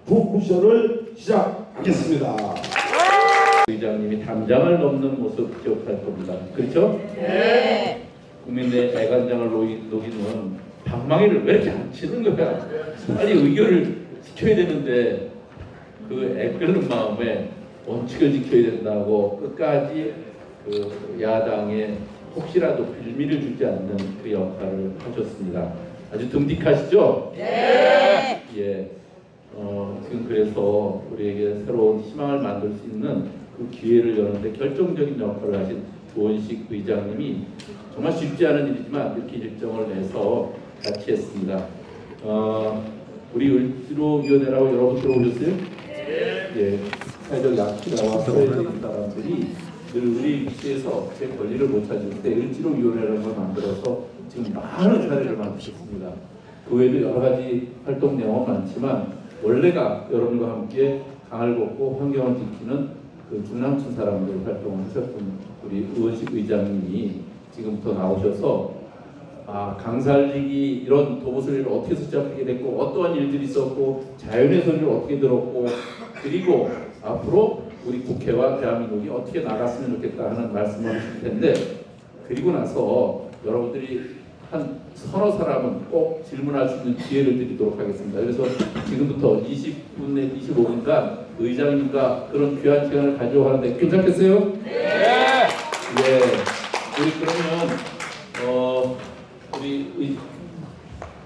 북쿠션을 시작하겠습니다. 의장님이 담장을 넘는 모습 기억할 겁니다. 그렇죠? 네. 국민의 애간장을 녹이는 방망이를 왜 이렇게 안 치는 거야? 빨리 의결을 지켜야 되는데 그 애끓는 마음에 원칙을 지켜야 된다고 끝까지 그 야당에 혹시라도 빌미를 주지 않는 그 역할을 하셨습니다. 아주 듬직하시죠? 네. 예. 지금 그래서 우리에게 새로운 희망을 만들 수 있는 그 기회를 여는데 결정적인 역할을 하신 조원식 의장님이 정말 쉽지 않은 일이지만 이렇게 일정을 내서 같이 했습니다. 우리 을지로위원회라고 여러분 들어오셨어요? 네. 예. 사회적 약자와 사회적인 사람들이 늘 우리 위치에서 제 권리를 못 찾을 때 을지로위원회라는 걸 만들어서 지금 많은 사례를 만드셨습니다. 그 외에도 여러 가지 활동 내용은 많지만 원래가 여러분과 함께 강을 걷고 환경을 지키는 그 중남촌 사람들 활동을 하셨던 우리 우원식 의장님이 지금부터 나오셔서 강 살리기 이런 도보설리를 어떻게 시작하게 됐고 어떠한 일들이 있었고 자연의 소리를 어떻게 들었고 그리고 앞으로 우리 국회와 대한민국이 어떻게 나갔으면 좋겠다 하는 말씀을 하실 텐데 그리고 나서 여러분들이 한 서너 사람은 꼭 질문할 수 있는 기회를 드리도록 하겠습니다. 그래서 지금부터 20분 내 25분간 의장님과 그런 귀한 시간을 가지고 하는데 괜찮겠어요? 네. 예. 우리 그러면 우리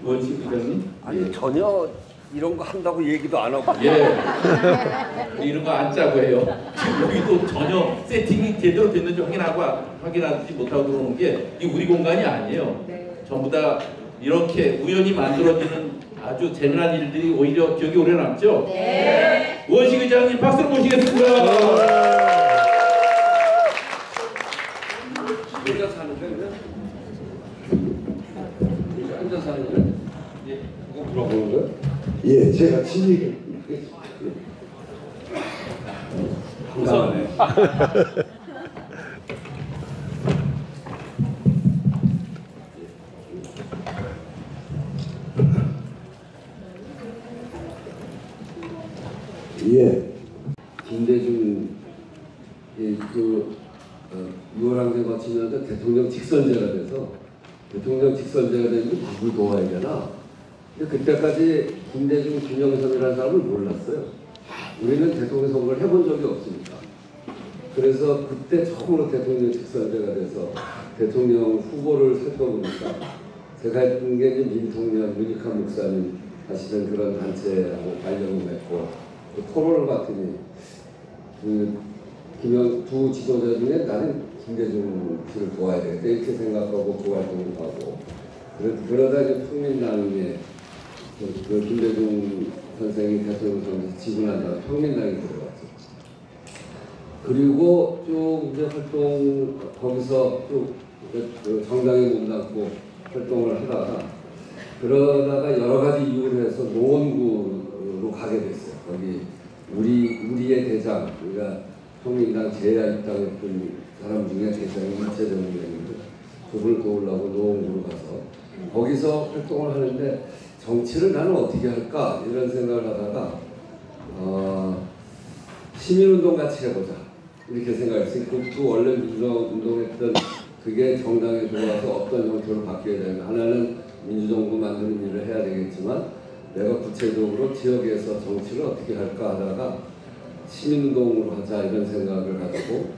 원식 의장님. 아니 전혀 이런 거 한다고 얘기도 안 하고. 예. 이런 거 안 짜고 해요. 지금 여기도 전혀 세팅이 제대로 됐는지 확인하지 못하고 들어오는 게 이 우리 공간이 아니에요. 전부 다 이렇게 우연히 만들어지는 아주 재미난 일들이 오히려 기억이 오래 남죠? 네. 원식 의장님 박수로 모시겠습니다. 혼자 사는데 그냥? 혼자 사는 거야? 예. 그거 물어보는 거야? 예, 제가 진익을 우선 예. 김대중 6월항쟁 거치면서 대통령 직선제가 돼서 대통령 직선제가 되면 누굴 도와야 되나? 근데 그때까지 김대중, 김영삼이라는 사람을 몰랐어요. 우리는 대통령 선거를 해본 적이 없으니까. 그래서 그때 처음으로 대통령 직선제가 돼서 대통령 후보를 살펴보니까 제가 했던 게 이제 민통년 문익환 목사님 하시는 그런 단체하고 관련을 맺고 토론을 봤더니 두 지도자 중에 나는 김대중 씨를 도와야 되겠다 이렇게 생각하고 그 활동을 하고 그러다 이제 평민당에 그 김대중 선생이 대통령 선거에서 지고 난 다음에 평민당에 들어갔죠. 그리고 쭉 이제 활동 거기서 쭉 정당에 몸담고 활동을 하다가 그러다가 여러 가지 이유를 해서 노원구로 가게 됐어요. 거기 우리의 대장, 그러니까 평민당 제야 입당했던 사람 중에 대장이 이채정 의원인데 그분을 도우려고 노원구로 가서 거기서 활동을 하는데 정치를 나는 어떻게 할까 이런 생각을 하다가 시민운동 같이 해보자 이렇게 생각했어요. 그 원래 민주운동했던 그게 정당에 들어와서 어떤 형태로 바뀌어야 되는가 하나는 민주정부 만드는 일을 해야 되겠지만 내가 구체적으로 지역에서 정치를 어떻게 할까 하다가 시민운동으로 하자 이런 생각을 가지고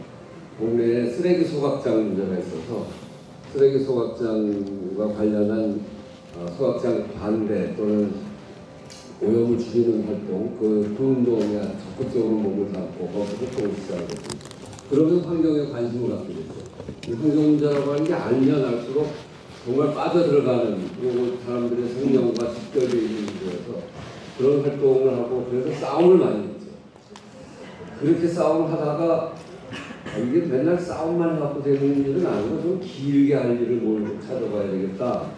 동네에 쓰레기 소각장 문제가 있어서 쓰레기 소각장과 관련한 소각장 반대 또는 오염을 줄이는 활동 그 운동에 적극적으로 몸을 담고 거기서 활동을 시작했습니다. 그러면서 환경에 관심을 갖게 됐죠. 환경 문제라고 하는 게 알면 알수록 정말 빠져들어가는 그리고 사람들의 생명과 직결되어 있는 문제여서 그런 활동을 하고 그래서 싸움을 많이 했죠. 그렇게 싸움을 하다가 이게 맨날 싸움만 해갖고 되는 일은 아니고 좀 길게 할 일을 뭘 찾아봐야 되겠다.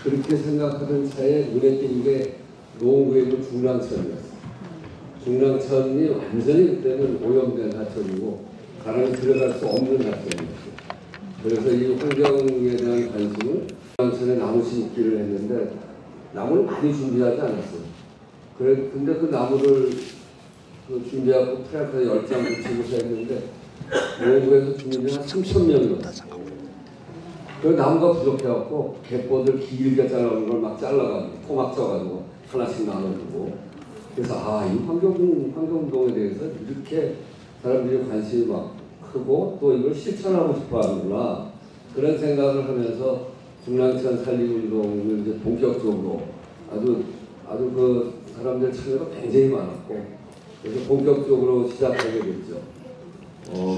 그렇게 생각하던 차에 눈에 띈 게 노원구에 있는 중랑천이었어요. 중랑천이 완전히 그때는 오염된 하천이고 가랑이 들어갈 수 없는 하천이었어요. 그래서 이 환경에 대한 관심을 중랑천에 나무 심기를 했는데 나무를 많이 준비하지 않았어요. 그래, 근데 그 나무를 준비하고 트랙터에 10장 붙이고서 했는데 노구에서 주민이 한 3,000명이 왔어요. 그 나무가 부족해갖고 갯벌을 길게 자르는 걸 막 잘라가지고 토막 쪄가지고 하나씩 나눠주고, 그래서 이 환경운동에 대해서 이렇게 사람들이 관심이 막 크고 또 이걸 실천하고 싶어 하는구나, 그런 생각을 하면서 중랑천 살림운동을 이제 본격적으로 아주 그 사람들 참여가 굉장히 많았고, 그래서 본격적으로 시작하게 됐죠.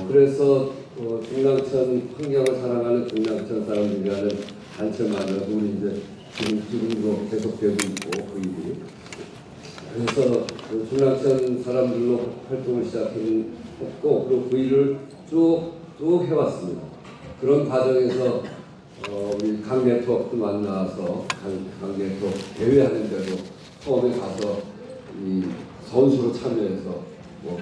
그래서 중랑천 환경을 사랑하는 중랑천 사람들이라는 단체 만들어서 우리 이제 지금도 계속되고 있고 그 일이. 그래서 중랑천 사람들로 활동을 시작했고, 그리고 그 일을 쭉 해왔습니다. 그런 과정에서 우리 강 네트워크도 만나서 강 네트워크 대회하는 데도 처음에 가서 이 선수로 참여해서 뭐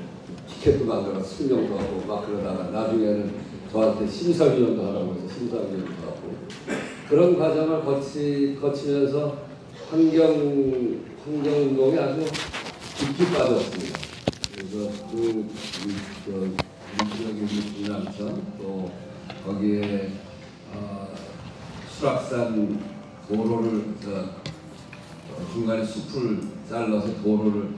티켓도 만들어 승명도 하고 막 그러다가 나중에는 저한테 심사위원도 하라고 해서 심사위원도 하고, 그런 과정을 거치면서 환경운동에 아주 깊이 빠졌습니다. 그래서 우리 중랑천 또 거기에 수락산 도로를 중간에 숲을 잘라서 도로를,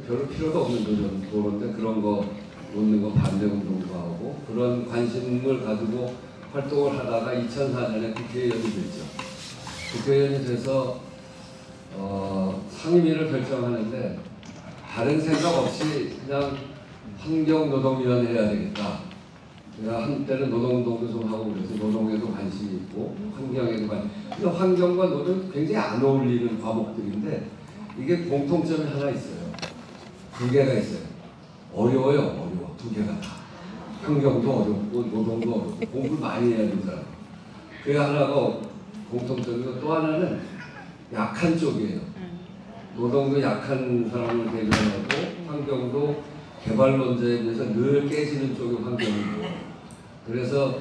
별로 필요가 없는 도로인데 그런 거 놓는 거 반대 운동도 하고, 그런 관심을 가지고 활동을 하다가 2004년에 국회의원이 됐죠. 국회의원이 돼서 상임위를 결정하는데 다른 생각 없이 그냥 환경노동위원회 해야 되겠다. 내가 한때는 노동운동도 좀 하고 그래서 노동에도 관심이 있고 환경에도 관심. 근데 환경과 노동이 굉장히 안 어울리는 과목들인데 이게 공통점이 하나 있어요. 두 개가 있어요. 어려워. 두 개가 다. 환경도 어렵고 노동도 어렵고 공부를 많이 해야 되는 사람. 그게 하나가 공통점이고, 또 하나는 약한 쪽이에요. 노동도 약한 사람을 대변하고 환경도 개발론자에 비해서 늘 깨지는 쪽이 환경이고, 그래서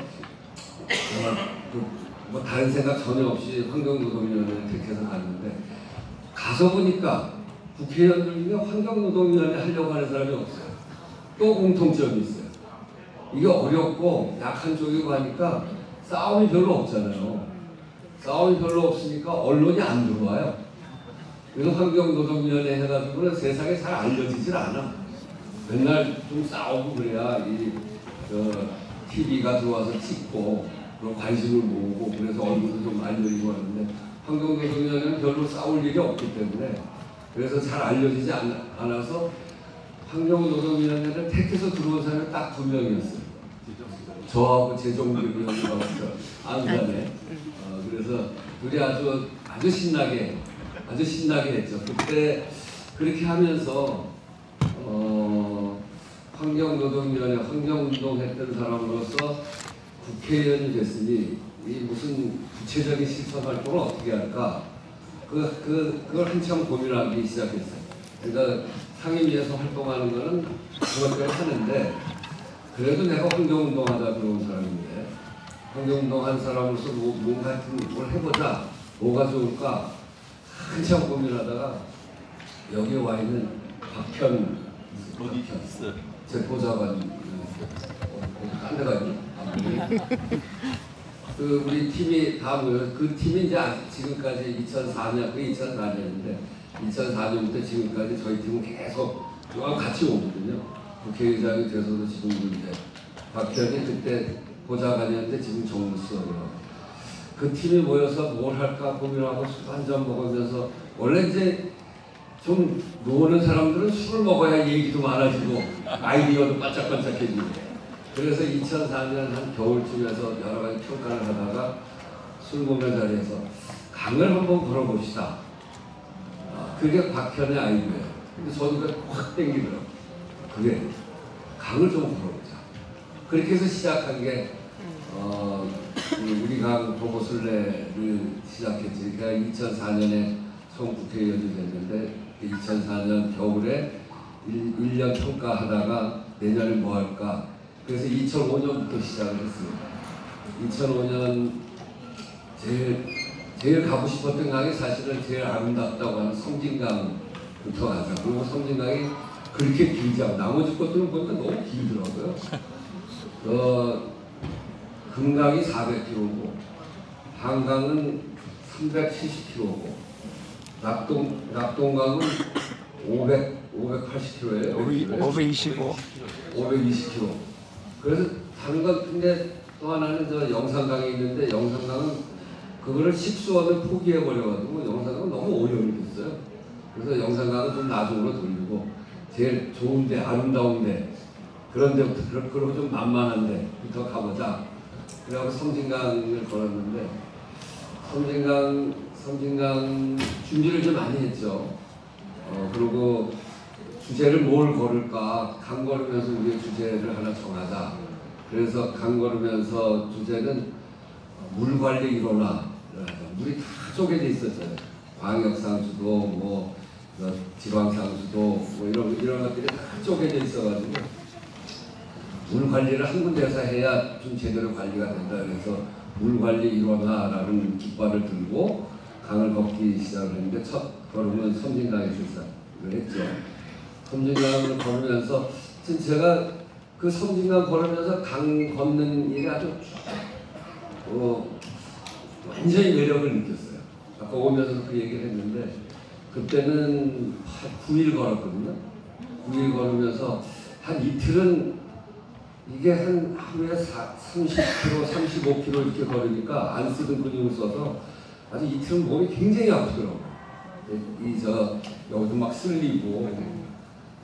뭐 다른 생각 전혀 없이 환경노동위원회를 택해서 갔는데, 가서 보니까 국회의원들 중에 환경노동위원회 하려고 하는 사람이 없어요. 또 공통점이 있어요. 이게 어렵고 약한 쪽이고 하니까 싸움이 별로 없잖아요. 싸움이 별로 없으니까 언론이 안 들어와요. 그래서 환경노동위원회 해가지고는 세상에 잘 알려지질 않아. 맨날 좀 싸우고 그래야 TV가 들어와서 찍고 그런 관심을 모으고, 그래서 얼굴도 좀 알려지고 하는데 환경노동위원회는 별로 싸울 일이 없기 때문에 그래서 잘 알려지지 않아서 환경노동위원회를 택해서 들어온 사람이 딱 2명이었어요. 저하고 재정비 위원이라고 안산에. 그래서 둘이 아주 신나게 했죠. 그때 그렇게 하면서 환경노동위원회 환경운동 했던 사람으로서 국회의원이 됐으니 이 무슨 구체적인 실천 활동을 어떻게 할까, 그걸 한참 고민하기 시작했어요. 그러니까 상임위에서 활동하는 거는 그것까지 하는데, 그래도 내가 환경운동하다 들어온 사람인데 환경운동 한 사람으로서 뭔가 같은 걸 해보자, 뭐가 좋을까 한참 고민하다가 여기 와 있는 박현 제 보좌관 딴 데가 있나? 우리 팀이 다 모여, 그 팀이 이제 지금까지 2004년인데 2004년부터 지금까지 저희 팀은 계속 같이 오거든요. 국회의장이 돼서도 지금도 이제 박현이 그때 보좌관이었는데 지금 정무수석이라고. 그 팀이 모여서 뭘 할까 고민하고 술 한잔 먹으면서, 원래 이제 좀 노는 사람들은 술을 먹어야 얘기도 많아지고 아이디어도 반짝반짝해지고, 그래서 2004년 한 겨울쯤에서 여러 가지 평가를 하다가 술 먹는 자리에서 강을 한번 걸어봅시다. 그게 박현의 아이디어예요. 근데 저도 확 땡기더라고요. 그래, 강을 좀 걸어보자. 그렇게 해서 시작한 게 우리 강 보고술래를 시작했지. 그러니까 2004년에 총 국회의원이 됐는데 2004년 겨울에 1년 평가하다가 내년에 뭐 할까. 그래서 2005년부터 시작을 했습니다. 2005년 제일 가고 싶었던 강이 사실은 제일 아름답다고 하는 섬진강을 가자. 그리고 섬진강이 그렇게 길지 않고 나머지 것들은 보니까 너무 길더라고요. 금강이 400km고 한강은 370km고 낙동강은 580km예요. 525. 520km. 그래서 다른 건 근데 또 하나는 저 영산강이 있는데 영산강은 그거를 식수원을 포기해 버려가지고 영산강은 너무 오염이 됐어요. 그래서 영산강은 좀 나중으로 돌리고 제일 좋은데 아름다운데 그런 데부터 그리고 좀 만만한데부터 가보자. 그래서 섬진강을 걸었는데 섬진강 준비를 좀 많이 했죠. 그리고 주제를 뭘 걸을까? 강 걸으면서 우리의 주제를 하나 정하자. 그래서 강 걸으면서 주제는 물 관리 일원화. 물이 다 쪼개져 있었어요. 광역상수도, 뭐 지방상수도, 뭐 이런 것들이 다 쪼개져 있어가지고 물 관리를 한 군데서 해야 좀 제대로 관리가 된다. 그래서 물 관리 일원화라는 깃발을 들고 강을 걷기 시작을 했는데 첫 걸음은 섬진강에서 시작을 했죠. 섬진강을 걸으면서 제가 그 섬진강 걸으면서 강 걷는 일이 아주 완전히 매력을 느꼈어요. 아까 오면서 그 얘기를 했는데 그때는 9일 걸었거든요. 9일 걸으면서 한 이틀은 이게 한 하루에 30km, 35km 이렇게 걸으니까 안 쓰던 근육을 써서 아주 이틀은 몸이 굉장히 아프더라고요. 여기도 막 쓸리고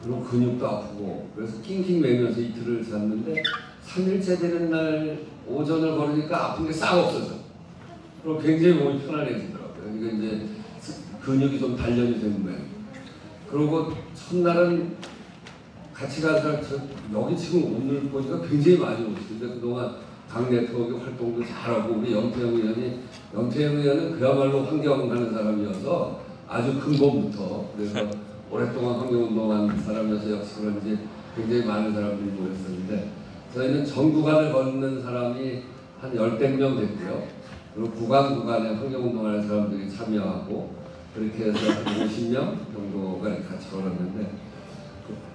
그리고 근육도 아프고 그래서 낑낑 매면서 이틀을 잤는데 3일째 되는 날 오전을 걸으니까 아픈 게 싹 없어져. 그리고 굉장히 몸이 편안해지더라고요. 이게 이제 근육이 좀 단련이 된 거예요. 그리고 첫날은 같이 간 사람, 여기 지금 오늘 보니까 굉장히 많이 오시는데 그동안 강 네트워크 활동도 잘하고 우리 영태영 의원은 그야말로 환경 하는 사람이어서 아주 근본부터 그래서 오랫동안 환경운동한 사람이어서 역시 그런지 굉장히 많은 사람들이 모였었는데 저희는 전 구간을 걷는 사람이 한 10명 됐고요. 그리고 구간에 환경운동하는 사람들이 참여하고 그렇게 해서 한 50명 정도가 같이 걸었는데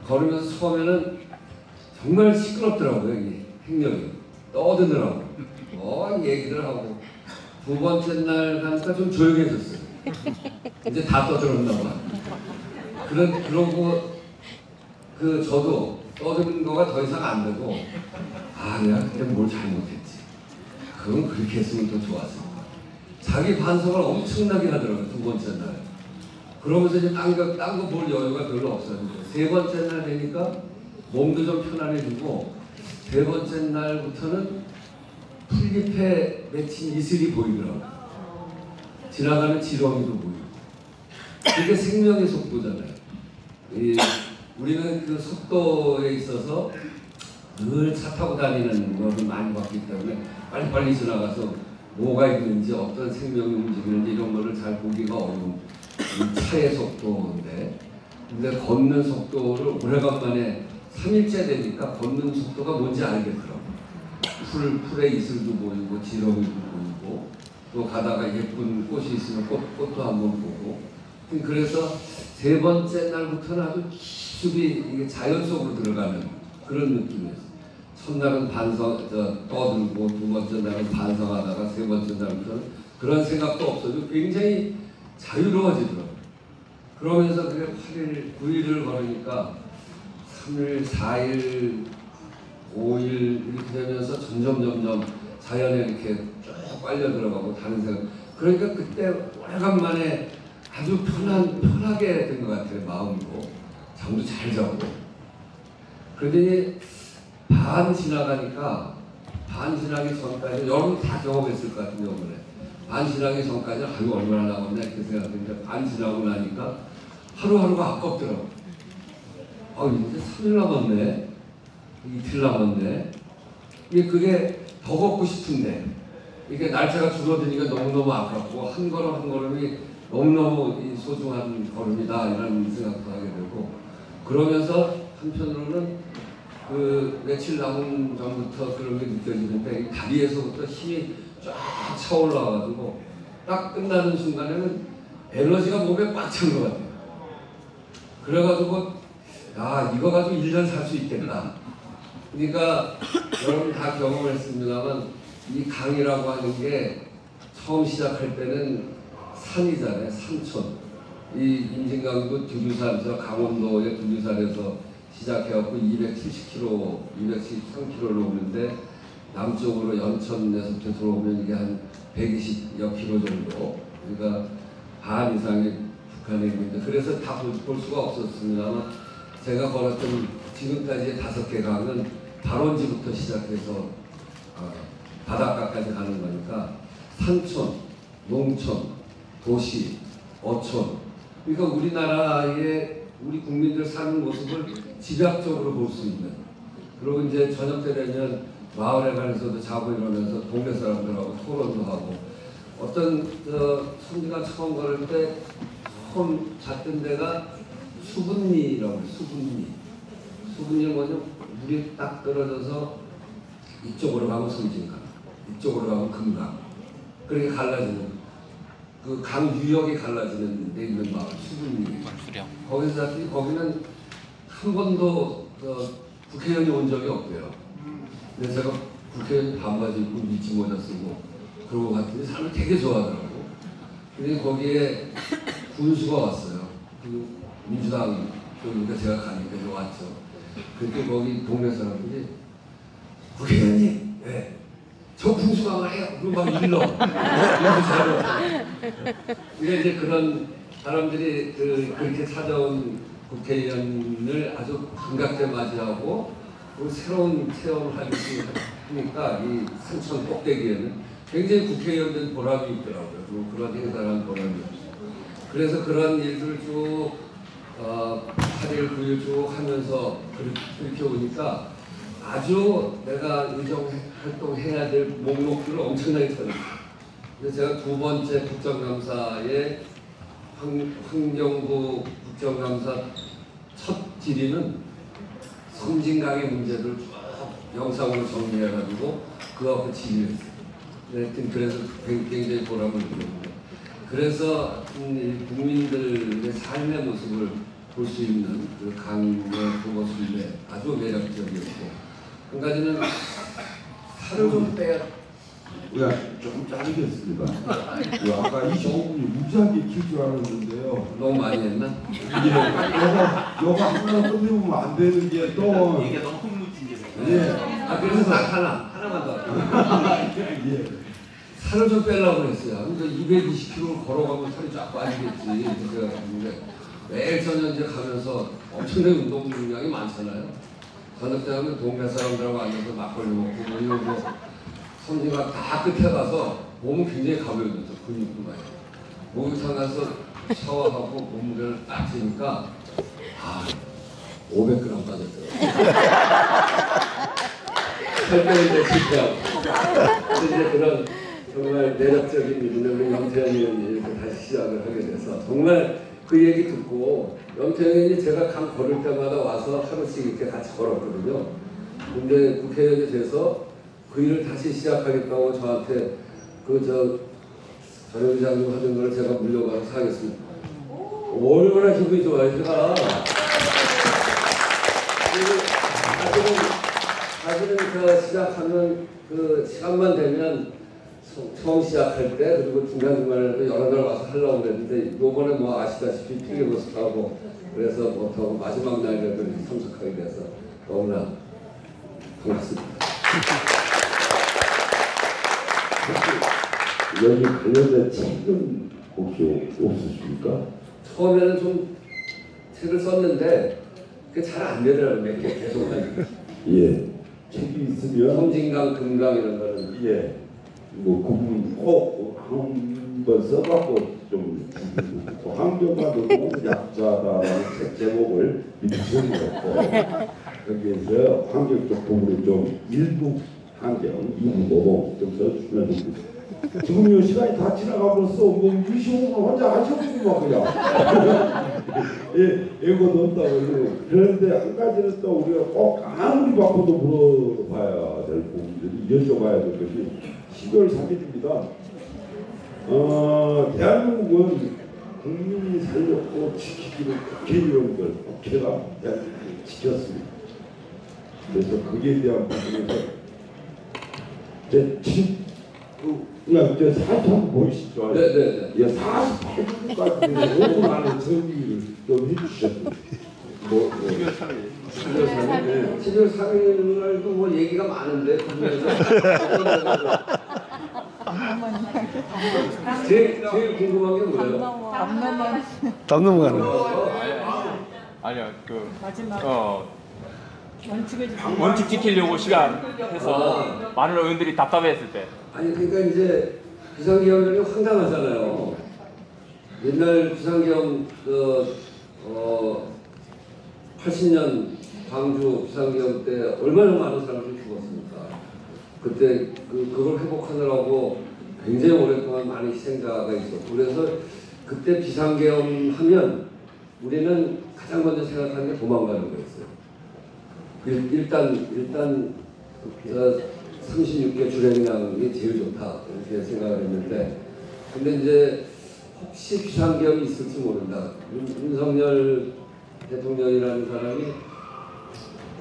걸으면서 처음에는 정말 시끄럽더라고요. 이 행렬이 떠드느라고 얘기들 하고 두 번째 날 가니까 좀 조용해졌어요. 이제 다 떠들었나 봐. 그러고 저도 떠드는 거가 더 이상 안 되고 내가 그때 뭘 잘못했지. 그건 그렇게 했으면 더 좋았을 거야. 자기 반성을 엄청나게 하더라고요. 두 번째 날. 그러면서 이제 딴 거 볼 여유가 별로 없었는데 세 번째 날 되니까 몸도 좀 편안해지고 세 번째 날부터는 풀잎에 맺힌 이슬이 보이더라고요. 지나가는 지렁이도 보이고 그게 생명의 속도잖아요. 우리는 그 속도에 있어서 늘 차 타고 다니는 것을 많이 봤기 때문에 빨리빨리 지나가서 뭐가 있는지 어떤 생명이 움직이는지 이런 거를 잘 보기가 어려운 차의 속도인데 근데 걷는 속도를 오래간만에 3일째 되니까 걷는 속도가 뭔지 알겠더라고요. 풀에 이슬도 보이고 지렁이도 보이고 또 가다가 예쁜 꽃이 있으면 꽃도 한번 보고 그래서 세 번째 날부터는 아주 깊이 이게 자연 속으로 들어가는 그런 느낌이었어요. 첫날은 떠들고 두 번째 날은 반성하다가 세 번째 날부터는 그런 생각도 없어지고 굉장히 자유로워지더라고요. 그러면서 그게 8일, 9일을 걸으니까 3일, 4일, 5일 이렇게 되면서 점점 자연에 이렇게 쭉 빨려 들어가고 다른 생각. 그러니까 그때 오래간만에 아주 편하게 된 것 같아요. 마음으로. 잠도 잘 자고. 그러더니 반 지나기 전까지 여러분 다 경험했을 것 같은데 이번에 반 지나기 전까지 얼마나 남았나 이렇게 생각했는데 반 지나고 나니까 하루하루가 아깝더라고. 이제 3일 남았네. 이틀 남았네. 그게 더 걷고 싶은데 이게 날짜가 줄어드니까 너무너무 아깝고 한 걸음 한 걸음이 너무너무 소중한 걸음이다 이런 생각도 하게 되고 그러면서 한편으로는 그 며칠 남은 전부터 그런 게 느껴지는데 다리에서부터 힘이 쫙 차올라가지고 딱 끝나는 순간에는 에너지가 몸에 꽉 찬 것 같아요. 그래가지고 야 이거 가지고 1년 살 수 있겠다. 그러니까 여러분 다 경험했습니다만 이 강이라고 하는 게 처음 시작할 때는 산이잖아요. 산촌. 이 임진강도 두류산, 저 강원도의 두류산에서 시작해갖고 270km, 273km를 오는데 남쪽으로 연천에서부터 들어오면 이게 한 120여 km 정도. 그러니까 반 이상의 북한에 있는데 그래서 다 볼 수가 없었습니다만 제가 걸었던 지금까지의 5개 강은 발원지부터 시작해서 바닷가까지 가는 거니까 산촌, 농촌, 도시, 어촌. 그러니까 우리나라의 우리 국민들 사는 모습을 집약적으로 볼 수 있는. 그리고 이제 저녁 때 되면 마을에 가서도 자고 이러면서 동네 사람들하고 토론도 하고 어떤 손주가 처음 걸을 때 처음 잤던 데가 수분리라고 해요. 수분리. 수분리는 뭐냐? 물이 딱 떨어져서 이쪽으로 가면 섬진강, 이쪽으로 가면 금강. 그렇게 갈라지는 그 강 유역이 갈라지는 데 있는 마을 수분리. 거기서 잤더니 거기는 한 번도 국회의원이 온 적이 없대요. 근데 제가 국회의원 반바지 입고 미치 모자 쓰고 그러고 갔더니 사람을 되게 좋아하더라고. 근데 거기에 군수가 왔어요. 그 민주당 그러니까 제가 가니까 이제 왔죠. 그때 거기 동네 사람들이 국회의원님, 네. 저 군수가 말이에요. 그리고 막 일러. 이게 이제 그런 사람들이 그렇게 찾아온 국회의원을 아주 반갑게 맞이하고 새로운 체험을 하니까 이 산천 꼭대기에는 굉장히 국회의원들 보람이 있더라고요. 그리고 그런 행사를 한 보람이 있어요. 그래서 그런 일들을 쭉 8일, 9일 쭉 하면서 그렇게 오니까 아주 내가 의정 활동해야 될 목록들을 엄청나게 찾았어요. 그래서 제가 두 번째 국정감사에 환경부 국정감사 첫 질의는 섬진강의 문제들을 쭉 영상으로 정리해가지고 그 앞에 질의했어요. 하여튼 그래서 굉장히 보람을 느꼈고 그래서 국민들의 삶의 모습을 볼 수 있는 그 강의 그것을 아주 매력적이었고 한 가지는 살을 좀 빼야 좀 짧겠습니다. 아까 25분이 무지하게 길 줄 알았는데요. 너무 많이 했나? 이게 여가 하나 끝내면 안 되는 게 또 이게 너무 흥미진진해. 예. 그래서 딱 하나만 더. 예. 살을 좀 빼려고 그랬어요. 그러니까 220km 걸어가면 살이 쫙 빠지겠지. 그래서 근데 매일 저녁 이제 가면서 엄청나게 운동 능량이 많잖아요. 저녁 때 하면 동네 사람들하고 앉아서 막걸리 먹고 뭐 이러고 섬진강 다 끝에 가서 몸은 굉장히 가벼워졌어. 근육도 많이. 목욕탕 가서 샤워하고 몸무게를 딱 재니까 500g 빠졌더라고요. 살 빼는데 실패하고. 이제 그런 정말 매력적인 일을 우리 영태현 의원이 다시 시작을 하게 돼서 정말 그 얘기 듣고 영태현 의원이 제가 강 걸을 때마다 와서 하루씩 이렇게 같이 걸었거든요. 근데 국회의원이 돼서 그 일을 다시 시작하겠다고 저한테 전 의장님 하는 걸 제가 물려받아서 하겠습니다. 얼마나 기분이 좋아요, 제가. 사실은 시작하면 그 시간만 되면 처음 시작할 때 그리고 중간중간에 여러 날 와서 하려고 그랬는데 요번에 뭐 아시다시피 필리버스터하고 그래서 못하고 마지막 날에 참석하게 돼서 너무나 반갑습니다. 여기 관련된 책은 혹시 없으십니까? 처음에는 좀 책을 썼는데 그게 잘 안 되더라고요. 몇 개 계속 하니까. 예. 책이 있으면 섬진강, 금강 이런 거는 예. 뭐 구분 꼭 한번 써갖고 좀 환경과도 약자다라는 책 제목을 밑줄였고 거기에서 환경 쪽 부분을 좀 일부 환경, 일부 모범 좀 써주시면 좋겠습니다. 지금 이 시간이 다 지나가면서 뭐 25분 혼자 하셨구만 그냥 예, 예고 넣었다고 그런데 한 가지는 또 우리가 꼭 아무리 바빠도 물어봐야 될 부분들이 여쭤봐야 될 것이 12월 3일입니다. 대한민국은 국민이 살렸고 지키기를 국회의원들, 국회가 지켰습니다. 그래서 거기에 대한 부분에서 그냥 저 사진 보이시죠? 네네네. 48분까지 5분 안에 정리를 좀 해주셨어요. 12월 3일 날도 뭐 얘기가 많은데 제일 궁금한 게 뭐예요? 담 넘어가는 아니요, 그 마지막 원칙 지키려고 시간 해서 많은 의원들이 답답해했을 때. 아니 그러니까 이제 비상계엄이 황당하잖아요. 옛날 비상계엄 80년 광주 비상계엄 때 얼마나 많은 사람들이 죽었습니까? 그때 그걸 회복하느라고 굉장히 오랫동안 많은 희생자가 있었고, 그래서 그때 비상계엄 하면 우리는 가장 먼저 생각하는 게 도망가는 거였어요. 일단 36개 주행량이 제일 좋다 이렇게 생각을 했는데, 근데 이제 혹시 비상계엄이 있을지 모른다. 윤석열 대통령이라는 사람이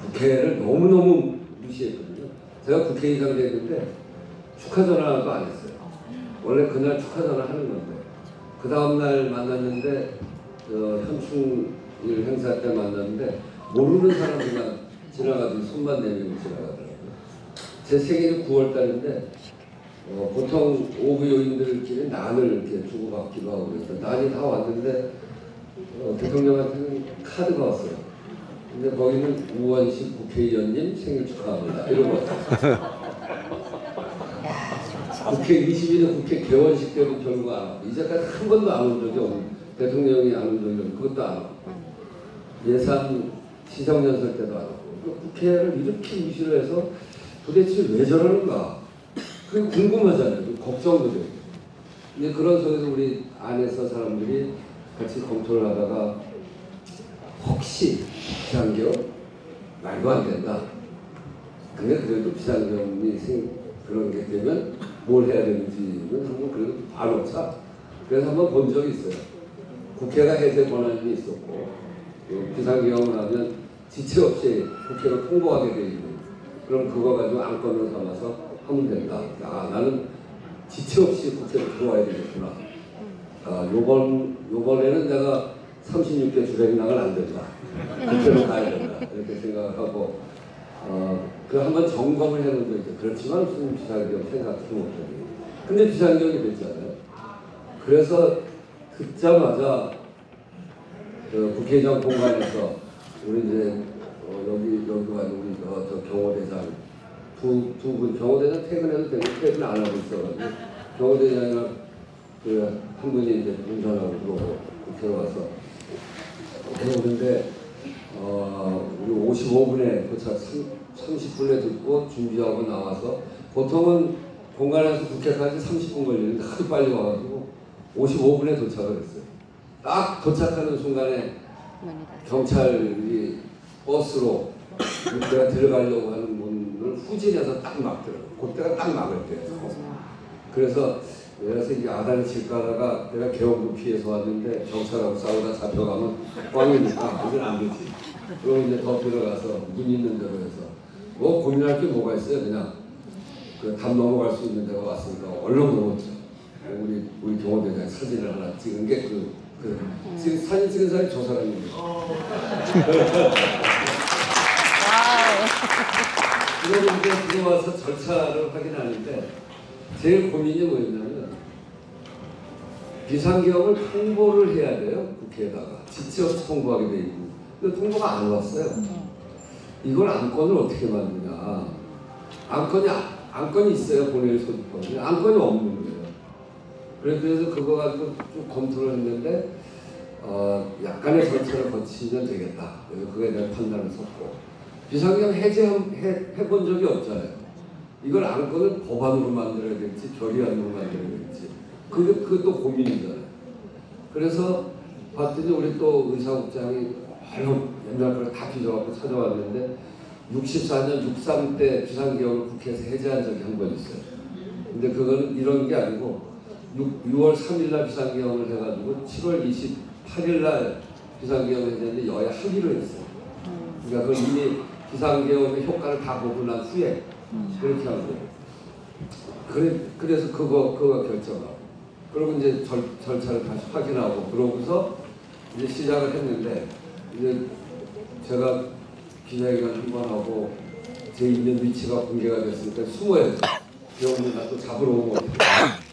국회를 너무너무 무시했거든요. 제가 국회의장 됐는데 축하 전화도 안 했어요. 원래 그날 축하 전화 하는 건데, 그 다음날 만났는데 현충일 행사 때 만났는데 모르는 사람들만 지나가더니 손만 내밀고 지나가더라고요. 제 생일이 9월 달인데 보통 오부 요인들끼리 난을 이렇게 주고받기도 하고 그랬어요. 난이 다 왔는데 대통령한테는 카드가 왔어요. 근데 거기는 우원식 국회의원님 생일 축하합니다 이러고 왔어요. 국회 20일에 국회 개원식 때도 결국 안 왔고, 이제까지 한 번도 안 온 적이 없는, 대통령이 안 온 적이 없는, 그것도 안 왔고, 예산 시정연설 때도 안 왔고, 국회를 이렇게 무시를 해서 도대체 왜 저러는가? 그게 궁금하잖아요. 걱정도 되고. 근데 그런 속에서 우리 안에서 사람들이 같이 검토를 하다가 혹시 비상계엄? 말도 안 된다. 근데 그래도 비상계엄이 그런 게 되면 뭘 해야 되는지는 한번 그래도 봐놓자. 그래서 한번 본 적이 있어요. 국회가 해제 권한이 있었고, 비상계엄을 하면 지체 없이 국회로 통보하게 돼 있는, 그럼 그거 가지고 안건을 삼아서 하면 된다. 나는 지체 없이 국회로 들어와야 되겠구나. 요번에는 내가 36개 주행량을 안 된다. 국회로 가야 된다. 이렇게 생각을 하고, 그 한번 점검을 해본 적이 있어요. 그렇지만 무슨 비상계엄 생각도 못하고. 근데 비상계엄이 됐잖아요. 그래서 듣자마자 국회의장 공간에서 우리 이제 여기가 우리 저 경호대장 두 분, 경호대장 퇴근해도 되는데 퇴근 안 하고 있어가지고 경호대장이랑 한 분이 이제 운전하고 들어오고 국회로 와서 오는데 우리 55분에 도착, 30분에 듣고 준비하고 나와서, 보통은 공간에서 국회까지 30분 걸리는데 하도 빨리 와가지고 55분에 도착을 했어요. 딱 도착하는 순간에 경찰이 버스로 내가 들어가려고 하는 문을 후진해서 딱 막더라고요. 그때가 딱 막을 때예요. 그래서 이 아다리 칠까 하다가 내가 개업도 피해서 왔는데 경찰하고 싸우다 잡혀가면 꽝이니까 이건 안 되지. 그럼 이제 더 들어가서 문 있는 데로 해서 뭐 고민할 게 뭐가 있어요. 그냥 담 넘어갈 수 있는 데가 왔으니까 얼른 넘었죠. 우리 경호대장 사진을 하나 찍은 게 지금 사진 찍은 사람이 저 사람입니다. 그러고 이제 들어와서 절차를 확인하는데 제일 고민이 뭐였냐면, 비상계엄을 통보를 해야 돼요. 국회에다가 지체 없이 통보하게 돼 있고, 근데 통보가 안 왔어요. 이걸 안건을 어떻게 만드냐. 안건이 있어요. 본회의 소집법에 안건이 없는 거예요. 그래서 그거 가지고 좀 검토를 했는데 약간의 절차를 거치면 되겠다. 그래서 그거에 대한 판단을 섰고, 비상계엄 해본 적이 없잖아요. 이걸 안건을 법안으로 만들어야 될지 결의안으로 만들어야 될지 그것도 고민이잖아요. 그래서 봤더니 우리 또 의사국장이 옛날 걸 다 뒤져갖고 찾아왔는데 64년 63 때 비상계엄을 국회에서 해제한 적이 한 번 있어요. 근데 그거는 이런 게 아니고 6월 3일 날 비상계엄을 해가지고 7월 28일 날 비상계엄을 했는데 여야 합의를 했어요. 그러니까 그 이미 비상계엄의 효과를 다 보고 난 후에 그렇게 한 거예요. 그래서 그거 결정하고 그리고 이제 절차를 다시 확인하고 그러고서 이제 시작을 했는데 이제 제가 기자회견 한 번 하고 제 있는 위치가 공개가 됐으니까 숨어야 돼. 기업을 또 잡으러 오면 어떡해.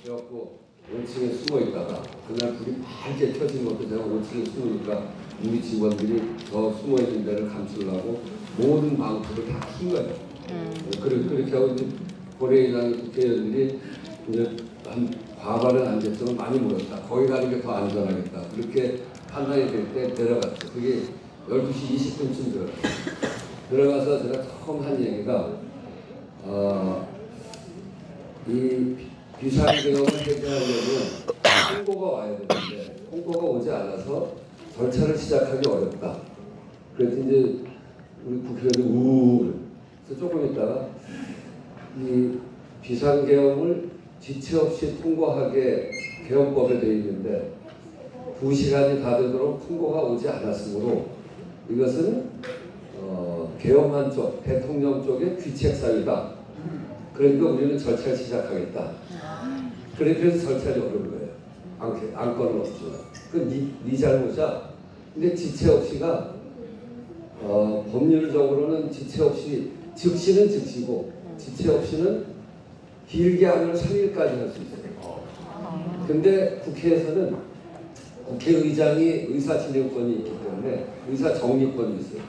그래갖고 5층에 숨어 있다가 그날 불이 밝게 켜진 것도 제가 5층에 숨으니까 우리 직원들이 더 숨어 있는 데를 감추려고 모든 방법을 다 킨 거예요. 그렇게 하고 이제 고려인당 국회의원들이 이제 한 과반은 안 됐지만 많이 모였다. 거기 가는 게 더 안전하겠다. 그렇게 판단이 될 때 내려갔죠. 그게 12시 20분쯤 들어가서 제가 처음 한 얘기가 이 비상계엄을 해제하려면 홍보가 와야 되는데 홍보가 오지 않아서 절차를 시작하기 어렵다. 그래서 이제 우리 국회의원이 우웅 그래서 조금 있다가 이 비상계엄을 지체 없이 통과하게 계엄법에 되어 있는데 2시간이 다 되도록 통보가 오지 않았으므로 이것은 계엄한 쪽, 대통령 쪽의 귀책 사유다. 그러니까 우리는 절차를 시작하겠다. 그래서 절차를 어려운 거예요. 안건은 없지만. 네 잘못이야. 근데 지체 없이가 법률적으로는 지체 없이 즉시는 즉시고 지체 없이는 길게 하면 3일까지 할 수 있어요. 근데 국회에서는 국회의장이 의사진행권이 있기 때문에 의사정리권이 있어요.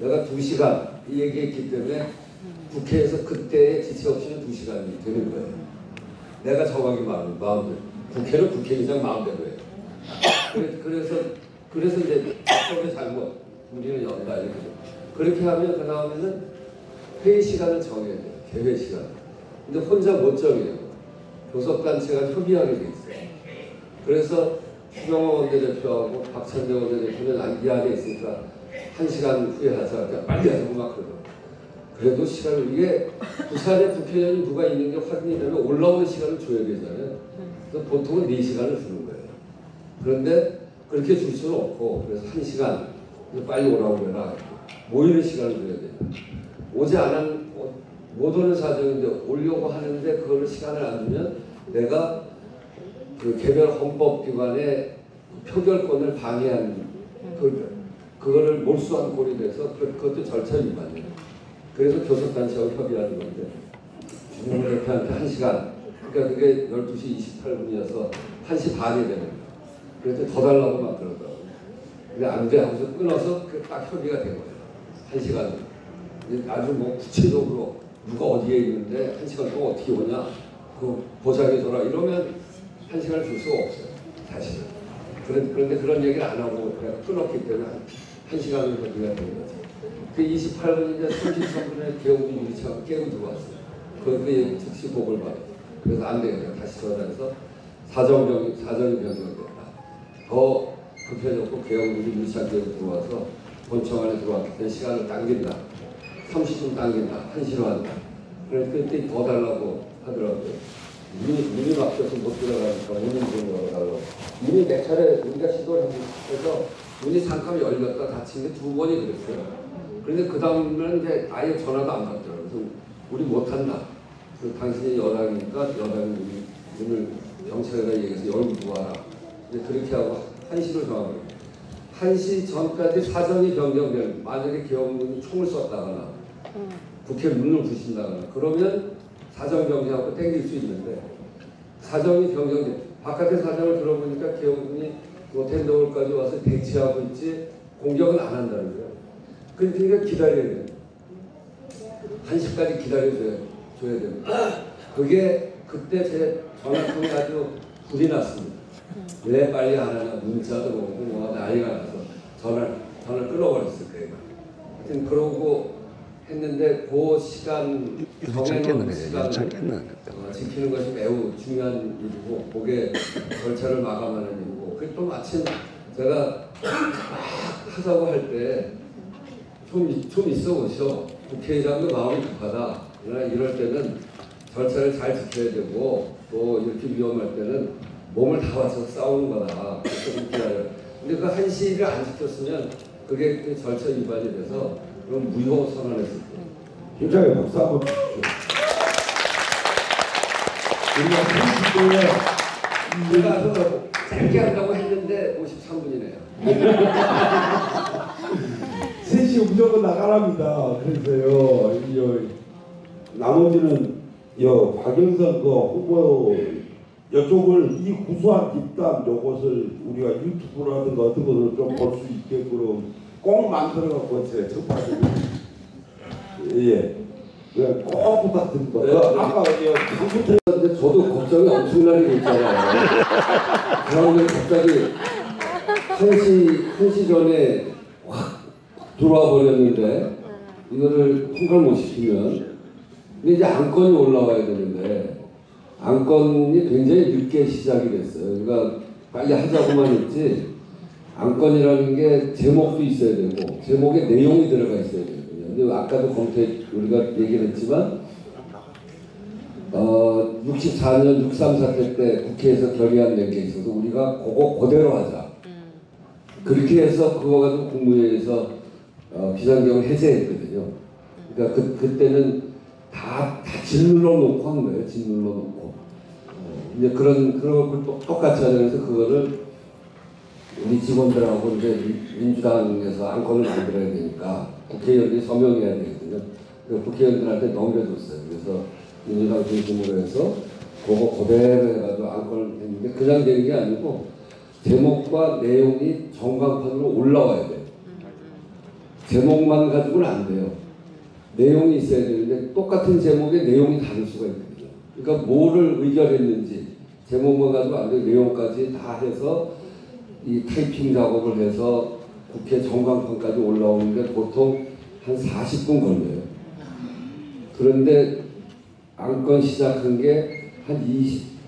내가 2시간 이 얘기했기 때문에 국회에서 그때의 지체 없이는 2시간이 되는 거예요. 내가 정하기 마음대로. 국회는 국회의장 마음대로 해요. 그래서 이제 법의 잘못 우리는 연다 이렇게. 그렇게 하면 그 다음에는 회의 시간을 정해야 돼요. 개회 시간. 근데 혼자 못 정해요. 교섭단체가 협의하게 돼 있어요. 그래서 추경호 원내대표하고 박찬대 원내대표는 이 안에 있으니까 1시간 후에 하자. 그러니까 빨리 하자고 막 그러더라고요. 그래도 시간을 이게 부산에 국회의원이 누가 있는 게 확인이 되면 올라오는 시간을 줘야 되잖아요. 그래서 보통은 4시간을 주는 거예요. 그런데 그렇게 줄 수는 없고 그래서 1시간 빨리 오라고 해라. 모이는 시간을 줘야 돼요. 못 오는 사정인데 오려고 하는데 그걸 시간을 안 주면 내가 그 개별 헌법기관의 표결권을 방해한 그거를 몰수한 꼴이 돼서 그것도 절차 위반이에요. 그래서 교섭단체하고 협의하는 건데 주민을 대표한테 1시간 그러니까 그게 12시 28분이어서 1시 반이 되는 거예요. 그래서 더 달라고 막 그러더라고요. 근데 안 돼 하고서 끊어서 딱 협의가 된 거예요. 1시간. 아주 뭐 구체적으로 누가 어디에 있는데 1시간 동안 어떻게 오냐 그거 보장해줘라 이러면 1시간을 줄 수가 없어요. 사실은. 그런데 그런 얘기를 안 하고 그냥 끊었기 때문에 1시간을 협의가 된 거죠. 그 28분인데 33분에 계엄군이 유리창을 깨고 들어왔어요. 그 얘기 즉시 보고를 받아요. 그래서 안 되겠다. 다시 전화해서 사전이 변경됐다. 더 급해졌고 계엄군이 유리창 깨고 들어와서 본청 안에 들어왔기 때문에 시간을 당긴다. 30분 당긴다. 1시로 한다. 그래서 그때 더 달라고 하더라고요. 문이 막혀서 못 들어가니까 문을 좀 열어달라고. 이미 몇 차례 우리가 시도를 해서 문이 잠깐 열렸다 닫힌 게 2번이 그랬어요. 그런데 그 다음에는 이제 아예 전화도 안 받더라고요. 그래서 우리 못한다. 당신이 여당이니까 여당이 문을 경찰에다 얘기해서 열고 들어와라. 그렇게 하고 1시로 정하고 1시 전까지 사정이 변경되는 만약에 계엄군이 총을 쐈다거나 국회 문을 부신다거나 그러면 사정 변경하고 땡길 수 있는데 사정이 변경돼 바깥에 사정을 들어보니까 계엄군이 로텐더홀까지 와서 대치하고 있지 공격은 안 한다는 거예요. 그러니까 기다려야 돼요. 1시까지 기다려줘야 됩니다. 그게 그때 제 전화통이 아주 불이 났습니다. 왜 빨리 안 하냐 문자도 오고 뭐가 난리가 나서 전화를 끊어버렸을 거예요. 하여튼 그러고 했는데 그 시간 정해놓은 시간을 지키는 것이 매우 중요한 일이고 그게 절차를 마감하는 일이고 그게 또 마침 제가 막 하자고 할 때 좀 있어 보셔. 국회의장도 마음이 급하다. 그러나 이럴 때는 절차를 잘 지켜야 되고 또 이렇게 위험할 때는 몸을 다 바쳐서 싸우는 거다. 그렇게 하려. 근데 그 1시를 안 지켰으면 그게 그 절차 위반이 돼서 그럼 무효 선언했을 때. 힘차게 박수 한번 주십시오. 우리가 30도에 제가 짧게 한다고 했는데 53분이네요. 3시 무조건 나가랍니다. 그래서요, 나머지는 박영선 그 후보 이쪽을 이 구수한 뒷담 요것을 우리가 유튜브라든가 어떤 것을 좀 볼 수 있게끔 꼭 만들어 갖고 제 접하시고 예, 꼭 부탁드립니다. 네. 아까 컴퓨터 근데 저도 걱정이 엄청나게 있잖아요. 그러면 갑자기 1시 전에 확 들어와 버렸는데 이거를 통과를 못 시키면 근데 이제 안건이 올라와야 되는데 안건이 굉장히 늦게 시작이 됐어요. 그러니까 빨리 하자고만 했지 안건이라는 게 제목도 있어야 되고 제목에 내용이 들어가 있어야 되거든요. 근데 아까도 우리가 얘기를 했지만 64년 6.3 사태 때 국회에서 결의안 낸 게 있어서 우리가 그거 그대로 하자. 그렇게 해서 그거 가지고 국무회의에서 비상경을 해제했거든요. 그러니까 그때는 다 짓눌러 놓고 한 거예요. 짓눌러 놓고. 이제 그런 걸 똑같이 하자 해서 그거를 우리 직원들하고 이제 민주당에서 안건을 만들어야 되니까 국회의원들이 서명해야 되거든요. 국회의원들한테 넘겨줬어요. 그래서 민주당 중심으로 해서 그거 그대로 해가지고 안건을 했는데 그냥 되는 게 아니고 제목과 내용이 전광판으로 올라와야 돼요. 제목만 가지고는 안 돼요. 내용이 있어야 되는데 똑같은 제목에 내용이 다를 수가 있거든요. 그러니까 뭐를 의결했는지 제목만 가지고 안 되고 내용까지 다 해서 이 타이핑 작업을 해서 국회 전광판까지 올라오는데 보통 한 40분 걸려요. 그런데 안건 시작한 게 한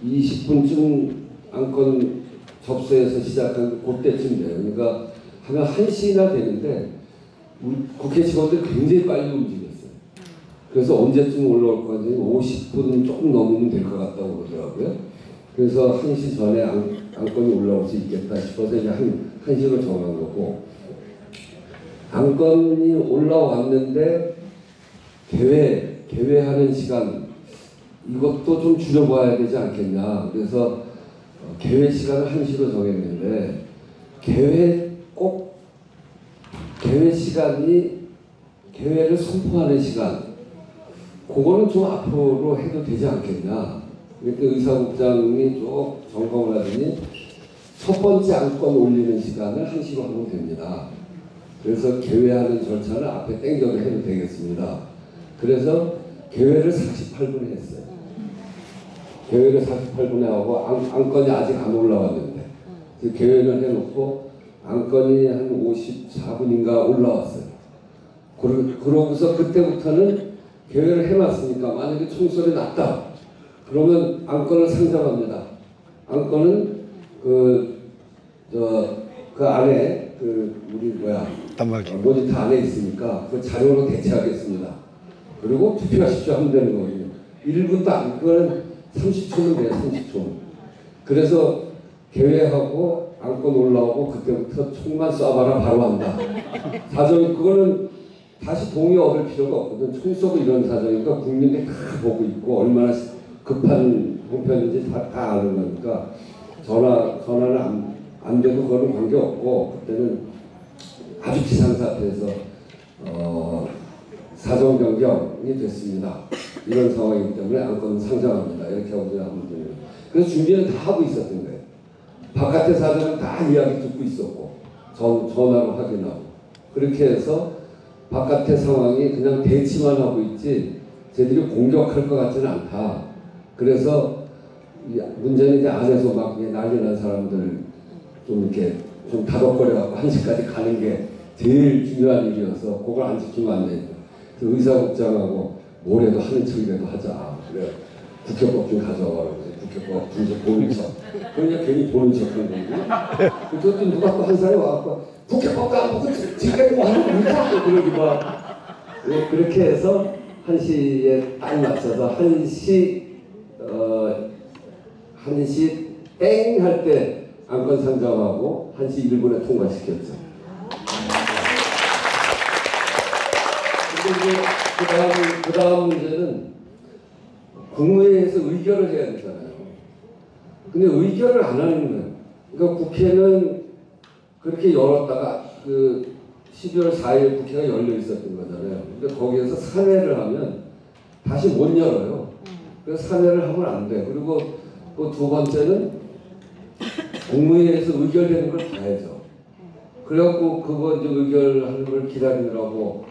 20분쯤 안건 접수해서 시작한 그때쯤 돼요. 그러니까 하면 1시나 되는데 우리 국회 직원들이 굉장히 빨리 움직였어요. 그래서 언제쯤 올라올 건지 50분 조금 넘으면 될 것 같다고 그러더라고요. 그래서 1시 전에 안건이 올라올 수 있겠다 싶어서 이제 1시로 정한 거고 안건이 올라왔는데 개회하는 시간 이것도 좀 줄여봐야 되지 않겠냐. 그래서 개회 시간을 1시로 정했는데 개회 시간이 개회를 선포하는 시간 그거는 좀 앞으로 해도 되지 않겠냐. 그때 의사국장이 쭉 점검을 하더니 첫 번째 안건 올리는 시간을 1시로 하면 됩니다. 그래서 개회하는 절차는 앞에 땡겨도 해도 되겠습니다. 그래서 개회를 48분에 했어요. 개회를 48분에 하고 안건이 아직 안 올라왔는데 개회를 해놓고 안건이 한 54분인가 올라왔어요. 그러고서 그때부터는 개회를 해놨으니까 만약에 총소리 났다 그러면 안건을 상정합니다. 안건은 그 안에 우리 모니터 안에 있으니까 그 자료로 대체하겠습니다. 그리고 투표하십시오 하면 되는 거거든요. 1분도 안, 그거는 30초면 돼요, 30초. 그래서 개회하고 안건 올라오고 그때부터 총만 쏴봐라 바로 한다. 사정이 그거는 다시 동의 얻을 필요가 없거든. 총 쏘고 이런 사정이니까 국민들이 다 보고 있고 얼마나 급한 형편인지 다 아는 거니까 전화는 안 돼도 그거는 관계없고 그때는 아주 비상사태에서 사정 변경이 됐습니다. 이런 상황이기 때문에 안건은 상정합니다. 이렇게 하고 하면 돼요. 그래서 준비는 다 하고 있었던 거예요. 바깥의 사정은 다 이야기 듣고 있었고 전화로 확인하고 그렇게 해서 바깥의 상황이 그냥 대치만 하고 있지 쟤들이 공격할 것 같지는 않다. 그래서 문제는 이제 안에서 막 난리 난 사람들 좀 이렇게 좀 다독거려갖고 1시까지 가는 게 제일 중요한 일이어서 그걸 안 지키면 안 되니까 의사국장하고 뭐래도 하는 척이라도 하자. 그래 국회법 좀 가져와. 국회법 분석 보는 척. 그러니까 괜히 보는 척 하는 거고. 그것도 누가 또 한 사람이 와갖고 국회법도 안 보고 지금까지 뭐 하는 거야? 그러기 봐. 그렇게 해서 1시에 딱 맞춰서 1시 땡 할 때 안건 상정하고 1시 1분에 통과시켰죠. 근데 이제 그 다음 문제는 국무회의에서 의결을 해야 되잖아요. 근데 의결을 안 하는 거예요. 그러니까 국회는 그렇게 열었다가 그 12월 4일 국회가 열려 있었던 거잖아요. 근데 거기에서 산회를 하면 다시 못 열어요. 그래서 산회를 하면 안 돼. 그리고 또 두 번째는 국무회의에서 의결되는 걸 봐야죠. 그래갖고 그거 이제 의결하는 걸 기다리느라고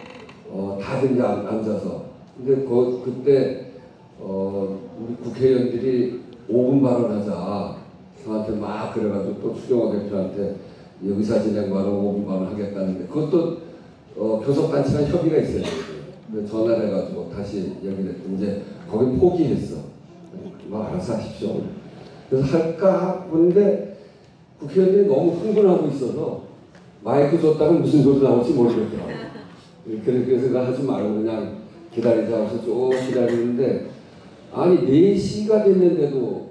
다들 이제 앉아서. 근데 그때 우리 국회의원들이 5분 발언하자. 저한테 막 그래가지고 또 추경호 대표한테 의사진행반을 5분 발언하겠다는데 그것도 교섭단체간 협의가 있어야 돼요. 근데 전화를 해가지고 다시 얘기를 했더니 이제 거기 포기했어. 뭐 알아서 하십시오. 그래서 할까 하는데 국회의원들이 너무 흥분하고 있어서 마이크 줬다가 무슨 소리 나올지 모르겠더라고요. 그래서 하지 말고 그냥 기다리자 해서 쭉 기다리는데 아니 4시가 됐는데도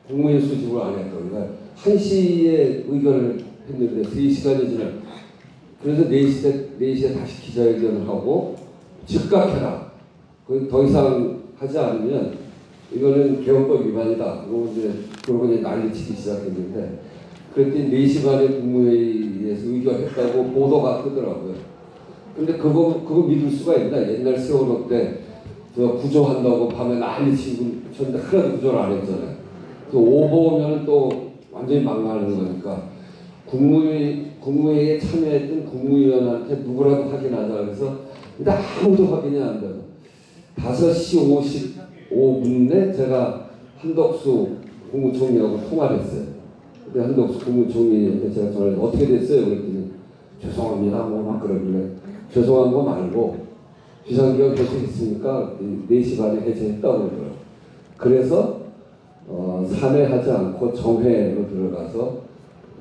국무회의 수집을 안 했던 거야. 1시에 의결을 했는데 3시간이 지나. 그래서 4시에 다시 기자회견을 하고 즉각해라. 더 이상 하지 않으면 이거는 개헌법 위반이다. 그러고 이제 난리치기 시작했는데 그랬더니 4시 반에 국무회의에서 의결했다고 보도가 뜨더라고요. 근데 그거 믿을 수가 있나? 옛날 세월호 때 구조한다고 밤에 난리치고 쳤는데 하나도 구조를 안 했잖아요. 그 오보면 또 완전히 망하는 거니까 국무회의에 참여했던 국무위원한테 누구라도 확인하자 그래서 근데 아무도 확인이 안 돼서 5시 55분에 제가 한덕수 국무총리하고 통화를 했어요. 근데 한덕수 국무총리한테 제가 전화를 어떻게 됐어요? 그랬더니 죄송합니다. 뭐 막 그러길래 죄송한 거 말고 비상기업 해체했으니까 4시 반에 해체했다고 그러더라고요. 그래서 산회하지 않고 정회로 들어가서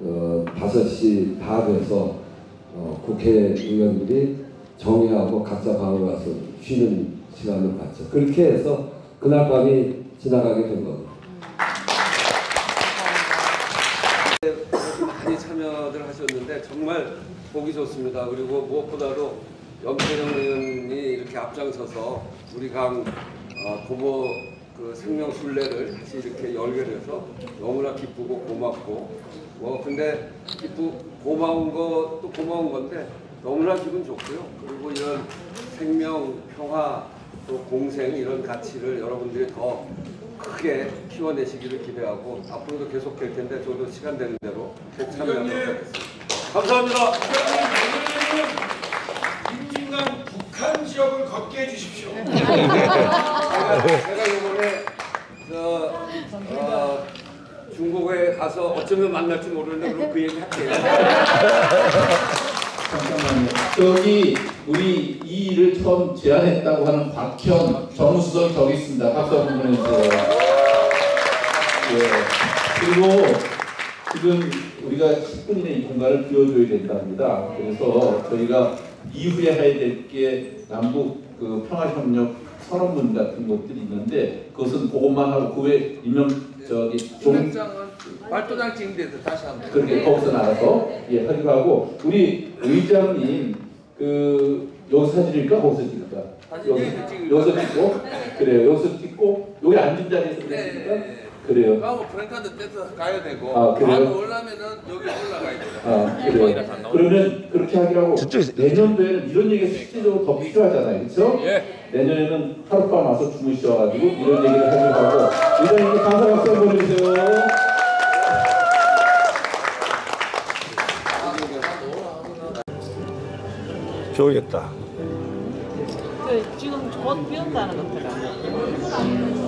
5시 다 돼서 국회의원들이 정회하고 각자 방으로 가서 쉬는 시간을 갖죠. 그렇게 해서 그날 밤이 지나가게 된 겁니다. 많이 참여들 하셨는데 정말 보기 좋습니다. 그리고 무엇보다도 염태영 의원이 이렇게 앞장서서 우리 강 부모 그 생명 순례를 다시 이렇게 열게 돼서 너무나 기쁘고 고맙고 근데 고마운 것도 고마운 건데 너무나 기분 좋고요. 그리고 이런 생명, 평화, 또 공생 이런 가치를 여러분들이 더 크게 키워내시기를 기대하고 앞으로도 계속 될 텐데 저도 시간 되는 대로 꼭 참여하도록 하겠습니다. 감사합니다. 임진강 북한 지역을 걷게 해주십시오. 제가 이번에 중국에 가서 어쩌면 만날지 모르는데 그럼 그 얘기 할게요. 잠깐만요. 저기 우리 이 일을 처음 제안했다고 하는 박현 정무수석이 저기 있습니다. 박수 한번 보내주세요. 예. 그리고 지금 우리가 10분 이내 이 공간을 비워줘야 된답니다. 그래서 저희가 이후에 해야 될 게 남북 그 평화협력 선언문 같은 것들이 있는데 그것은 그것만 하고 그 외에 발도장 찍는 데서 다시 한번 그렇게 거기서 나가서 하기로 하고 우리 의장님 여기 사진일까 거기서 찍을까? 여기서 찍고 그래요. 여기서 찍고 여기 앉은 자리에서 그랬으니까 그래요. 가고 프랭카드 떼서 가야 되고 그래요? 바로 올라면은 여기 올라가야 돼요. 그래요. 그러면 그렇게 하기로 하고 내년도에는 이런 얘기가 실질적으로 더 필요하잖아요. 그렇죠? 내년에는 하룻밤 와서 주무셔가지고 이런 얘기를 하기로 하고 의장님께 감사 박수 한번 보내주세요. 좋겠다. 지금 곧 비온다는 것 같아요.